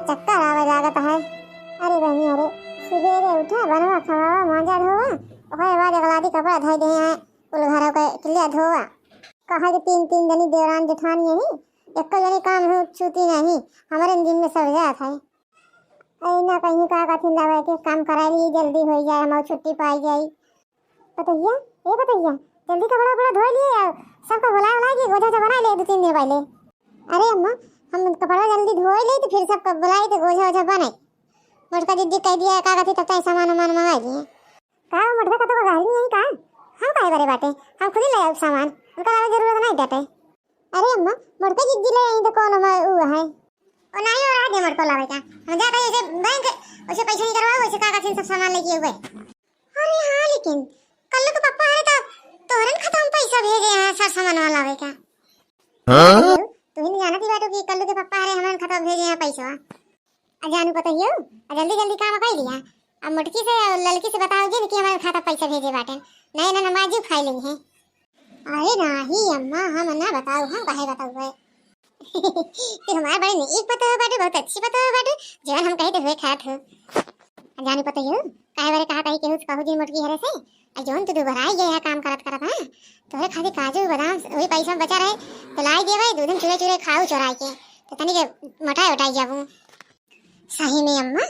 चक्कर आवे लागत है। अरे बहनी अरे सुबेरे उठा बनवा खवावा मांजा धोवा ओहे बाद अगलादी कपड़ा धोई दे हैं कुल घर के किलिया धोवा कहा कि तीन जनी देवरान जेठानी यही एक जनी काम हो छूती नहीं हमारे दिन में सब जात है ऐना कहीं का कथी लावे के काम कराई जल्दी हो जाए हमारी छुट्टी पाई जाए। बताइए ये बताइए जल्दी कपड़ा कपड़ा धो लिए सबका बुला बुला के गोजा बना ले 2-3 दिन पहले। अरे अम्मा हम कपड़ा जल्दी धो ले तो फिर सबका बुलाई तो गोजा वोजा बनाई मटका दीदी कह दिया का कथी तक सामान वामान मंगा दिए का मटका का तो गाली नहीं का हम काहे बड़े बाटे हम खुद ही ले आए सामान उनका जरूरत नहीं देते। अरे अम्मा मटका दीदी ले आई तो कौन वो है ओ नहीं हो रहा है मटका लावे का हम जा कहीं से बैंक उसे पैसे नहीं करवाओ उसे का कथी सब सामान लेके हुए। अरे हां लेकिन कल को पापा आए तो तोरन खत्म पैसा भेजे हैं सर सामान वाला लावे का। हां तू नहीं जानती बाटो कि कल के पापा आए हमारे खत्म भेजे हैं पैसा अजानू पता ही हो जल्दी जल्दी काम कर लिया अब मुटकी से लड़की से बताओगे कि हमारे खाता पैसा भेजे बाटे नहीं ना नमाज खाई लेंगे हैं। अरे नहीं अम्मा हम ना बताओ हम काहे बताओ तो हमारे बड़े ने एक पता बाटे बहुत अच्छी पता बाटे जवन हम कहते हुए खात हो जाने पता ही हो काहे बारे कहा कही के उस कहू दिन मुटकी हरे से जोन तू दोबारा ही गया काम करत करत हां तोरे खाली काजू बादाम वही पैसा बचा रहे तो लाई देवे दो दिन चूरे चूरे खाओ चोराई के तो तनी के मठाई उठाई जाबू सही में अम्मा।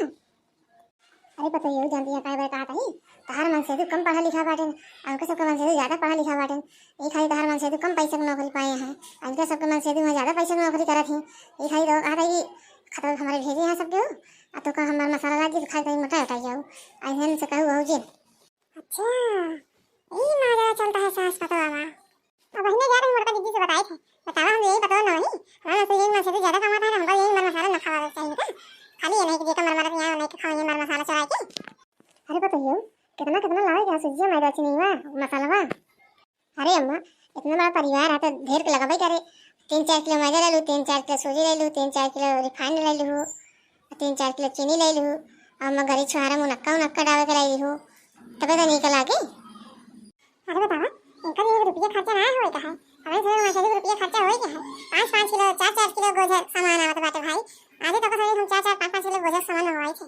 अरे पता ही हो जानती है काहे बारे कहा कही तहार मन से तू कम पढ़ा लिखा बाटे अंक सबके मन से तू ज्यादा पढ़ा लिखा बाटे ये खाली तहार मन से तू कम पैसे की नौकरी पाए हैं अंक सबके मन से तू ज्यादा पैसे की नौकरी करत है ये खाली तो कहा कि खतर हमारे भेजे हैं सबके आ तो का हमार मसाला लागी खाई कहीं मटाई उठाई जाओ ऐसे से कहू हो जी। अच्छा ये मारा चलता है सास पता वाला अब बहने जा रही मुर्गा दीदी से बताए थे बतावा हम यही बताओ नहीं हां तो यही मन से ज्यादा कमाता है हमको यही मर मसाला न खावा चाहिए का खाली ये नहीं कि जेका मर मर यहाँ नहीं कि खाओ ये मर मसाला चढ़ा के। अरे बताइए कितना कितना लावे क्या सूजी में दाची नहीं हुआ मसाला वा। अरे अम्मा इतना बड़ा परिवार है तो ढेर के लगावे करे 3-4 किलो मैदा ले लूं 3-4 किलो सूजी ले लूं 3-4 किलो रिफाइंड ले लूं 3-4 किलो चीनी ले लूं और मैं गरी छुहारा मुनक्का डाल के लाई लूं तबे तो निकल आके। अरे बतावा इनका जो रुपया खर्चा ना होए का है हमें से मछली रुपया खर्चा होए का है 5-5 किलो 4-4 किलो गोजा सामान आवत बाटे भाई आजे तो हम 4-4 5-5 किलो गोजा सामान होई छे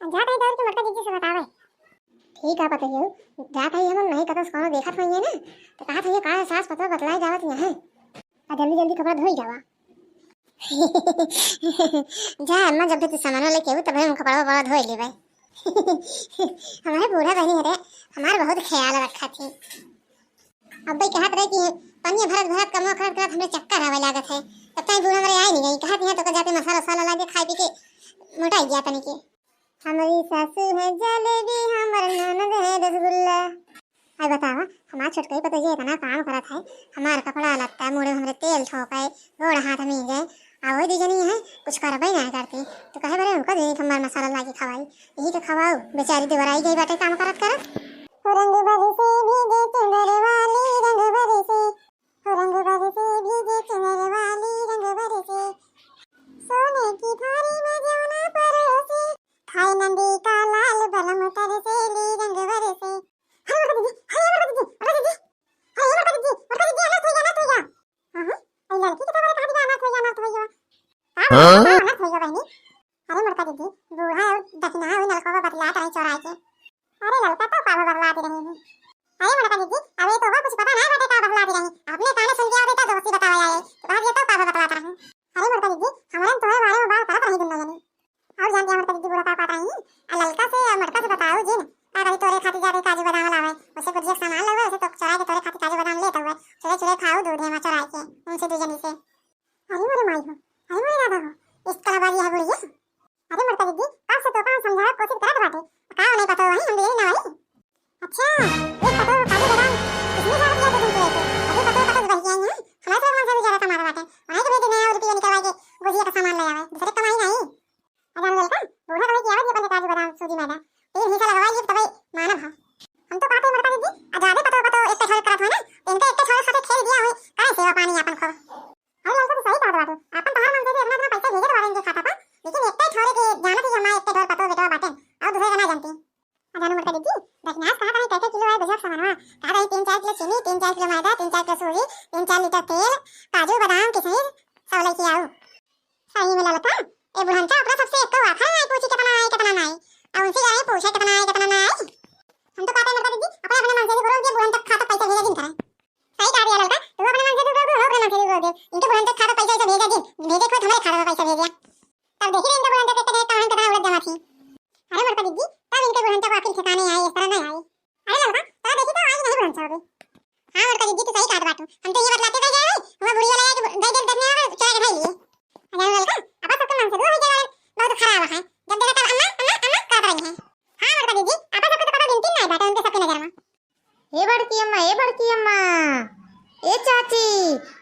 जा कहीं दौड़ के मटका दीदी से बतावे। ठीक है पता है जा कहीं हम नहीं कतो कोनो देखत होइए ना तो कहा था ये का सास पता बतलाई जावत यहां आ जल्दी जल्दी कपड़ा धोई जावा जा अम्मा जब भी तू सामान लेके आऊ तब हम कपड़ा बड़ा धोई लेबै हमारे बूढ़ा बहनी है हमार बहुत ख्याल रखा थी अब भाई कहत रहे कि पनिया भरत कमो करत हमें चक्कर आवे लागत है तब तक बूढ़ा हमारे आई नहीं गई कहत यहां तो जाके मसाला वसाला लाके खाई पी के मोटा गया तनी के हमारी सासू है जलेबी हमर ननद है रसगुल्ला। आई बतावा हमार छोटकई पता ये इतना काम करत है हमार कपड़ा लत्ता मुड़े हमरे तेल ठोकाए गोड़ हाथ में गए आवो दीजनी है कुछ करबई ना करती तो कहे बारे उनको दे हमार मसाला लाके खवाई यही तो खवाओ बेचारी दोबारा गई बाटे काम करत करत रंग भरी से भीगे चुनर वाली रंग भरी से रंग भरी से भीगे चुनर वाली रंग भरी से सोने की थाली में जमुना परोसी खाई नंदी का लाल बलम उतर से ली रंग भरे से। हाय मर दीदी हाय मर दीदी अनाथ हो गया हां आई लड़की के बारे कहा अनाथ हो गया हां अनाथ हो गया बहनी। अरे मरता दीदी बूढ़ा दखना हुई नलको को बतला रही चौराहे के अरे लड़का तो पावा बतलाती रही है। अरे मरता दीदी अब ये तो कुछ पता नहीं बेटे का बतलाती रही आपने काने सुन के बेटा दोस्ती बताया है तो आज ये तो पावा बतलाता रही। अरे मरता दीदी हमारे तुम्हारे बारे में बात करत रही दुनिया जानी और जानती हमारे दीदी बुरा पापा रही आ ललका से मटका से बताओ जी ना अरे तोरे खाती जाके काजू बादाम लावे उसे कुछ सामान लावे उसे तो चुरा के तोरे खाती काजू बादाम लेता हुआ चले चले खाओ दूध में चुरा के उनसे दूजनी से। अरे मेरे माई हो अरे मेरे दादा हो इस कलाबाजी है बुढ़िया। अरे मरता दीदी कब से तो काम समझाने की कोशिश करत बाटे का नहीं पता वही हम देरी ना वही। अच्छा ये पता काजू बादाम किसने जान दिया तुमको अभी पता बह गया है हमारे से मन से ज्यादा कमा बाटे वही के भी नया रुपया निकलवा के गुजिया का सामान ले आवे दूसरे कमाई नहीं अजान ललका बूढ़ा कहे कि आवे ये बंदे काजू बादाम हुआ है, जब देखा तब अम्मा अम्मा अम्मा करत रही है। हां मोटका दीदी, आपा सबको तो पता गिनती नहीं बाटे उनके सबकी नजर में। ए बड़की अम्मा, ए बड़की अम्मा, ए चाची,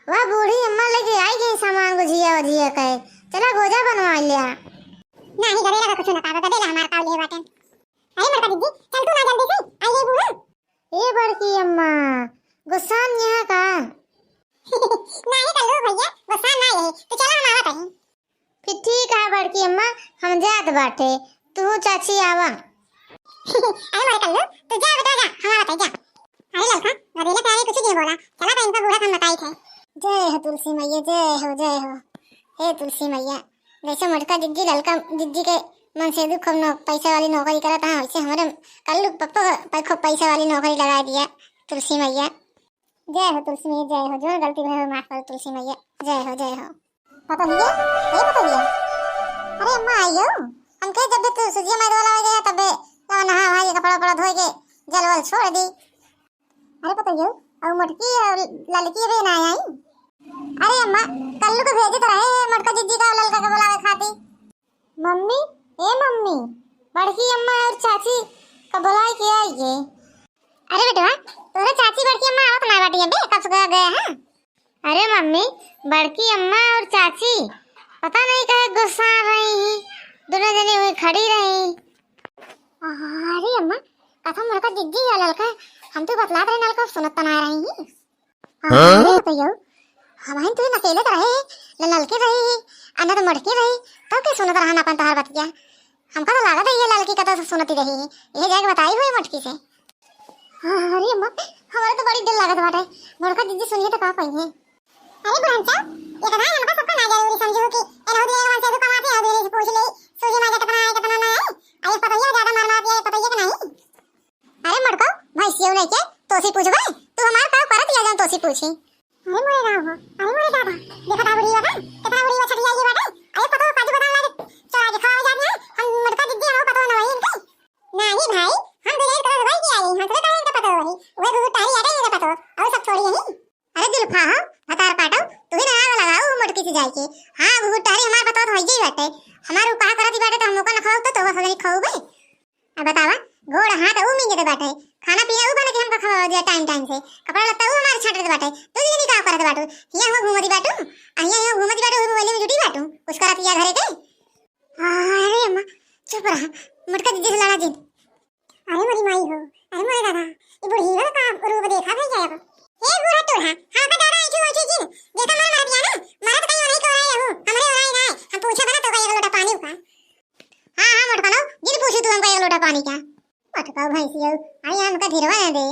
वह बूढ़ी अम्मा लेके आई गई सामान गुजिया वजिया के, चला गोजा बनवा लिया। नहीं गदेला का कुछ ना पावे, गदेला हमार काव लिए बाटे। अरे मोटका दीदी चल तू ना जल्दी से आई गई बुआ। ए बड़की अम्मा, गुस्सा यहाँ का नहीं कल्लू भैया, गुस्सा ना यही तो चला हम आवत हई। फिर ठीक है बड़की अम्मा, हम जात बाटे, तू चाची आवा। अरे मोरे कल्लू तू जा बेटा जा, हम आवत हई जा। अरे ललका गदेला प्यारे कुछ नहीं बोला, चला तो इनका बूढ़ा काम बताई थे। जय हो तुलसी मैया, जय हो जय हो। हे तुलसी मैया, जैसे मटका जिज्जी ललका जिज्जी के मन से दुख न पैसा वाली नौकरी करा था, वैसे हमारे कल्लू पप्पा को पैसा वाली नौकरी लगा दिया तुलसी मैया। जय हो तुलसी मैया, जय हो। जो गलती भई हो माफ कर तुलसी मैया, जय हो जय हो। पता भैया ये पता भैया। अरे अम्मा आई हो, हमके जब भी तू सुजिया मैद वाला हो गया तबे नहा वहा के कपड़ा उपड़ा धोए के जल वल छोड़ दी। अरे पता भैया और मटकी और ललकी रे ना आई। अरे अम्मा कल्लू को भेजे तो रहे मटका जिज्जी का ललका के बुलावे खाती। मम्मी, ए मम्मी, बड़की अम्मा और चाची का बुलाए के आई ये। अरे बेटा तोरे चाची बड़की अम्मा आवत ना बाटी बे, कब से गए हैं? अरे मम्मी, बड़की अम्मा और चाची पता नहीं कहे गुस्सा रही, दोनों जनी हुई खड़ी रही। अरे अम्मा कथम मटका जिज्जी या ललका हम तो बतलात रहे नलका सुनत ना रही। अरे बताइयो हम तो अकेले रहे ललके रही अन्ना तो मटके रही तो के सुनत रहन अपन तहार बतिया। हमका तो लागत है ये ललकी कथा सुनती रही, ये जाके बताई हुई मटकी से। अरे अम्मा हमारे तो बड़ी डर लागत बाटे, मोरका दीदी सुनिए तो का कहिए। अरे बुढ़ंचा ये कथा हमका सबको ना जरूरी समझो कि एनो दिए वन से तो कमाते हो दिए पूछ ले सूजी माजे कितना है कितना ना है। अरे पता ही ज्यादा मार मार दिया पता ही कि नहीं। अरे मटको भैंसियो नहीं के तोसी पूछबे, तू हमार का करत या जान तोसी पूछी। अरे मोरे गांव हो, अरे मोरे दादा देखा ता बुढ़िया का कितना बुढ़िया छटिया ये बाटे। अरे पता काजू बादाम लागे चोरा के खावा जानी है हम मटका जिद्दी हम पता ना वही इनके नहीं भाई हम दिलेर कर भाई की आई हम तो का इनका पता वही ओए गुगु तारी आटे इनका पता और सब थोड़ी नहीं। अरे जुल्फा हो हतार काटो तू ही ना लगाओ मटकी से जाई के। हां गुगु तारी हमार पता होई गई बाटे, हमार उपा करती बाटे तो हमको ना खाओ तो बस नहीं खाओ भाई। अब बतावा गोड़ हाथ ऊ मिंगे दे बाटे, खाना पीना ऊ बना के हमका खवा दिया टाइम टाइम से, कपड़ा लत्ता ऊ हमार छाट दे बाटे, तू नहीं का करत बाटू हिया हो घूमती बाटू अहिया हो घूमती बाटू वो वाले में जुटी बाटू कुछ करत या घरे के। अरे अम्मा चुप रहा मटका दीदी से लड़ा जी। अरे मोरी माई हो, अरे मोरे दादा ये बुढ़ी वाला का रूप देखा भाई क्या ये बूढ़ा टोढ़ा हां का दादा ऐसी होची जी जैसा मार मार दिया ना मारा तो कहीं नहीं को आया हूं हमारे और आई ना हम पूछा बना तो कहीं लोटा पानी का। हां मटका नो जिन पूछी तू हमका एक लोटा पानी क्या मटका भैंसियो आई हमका धीरवा दे।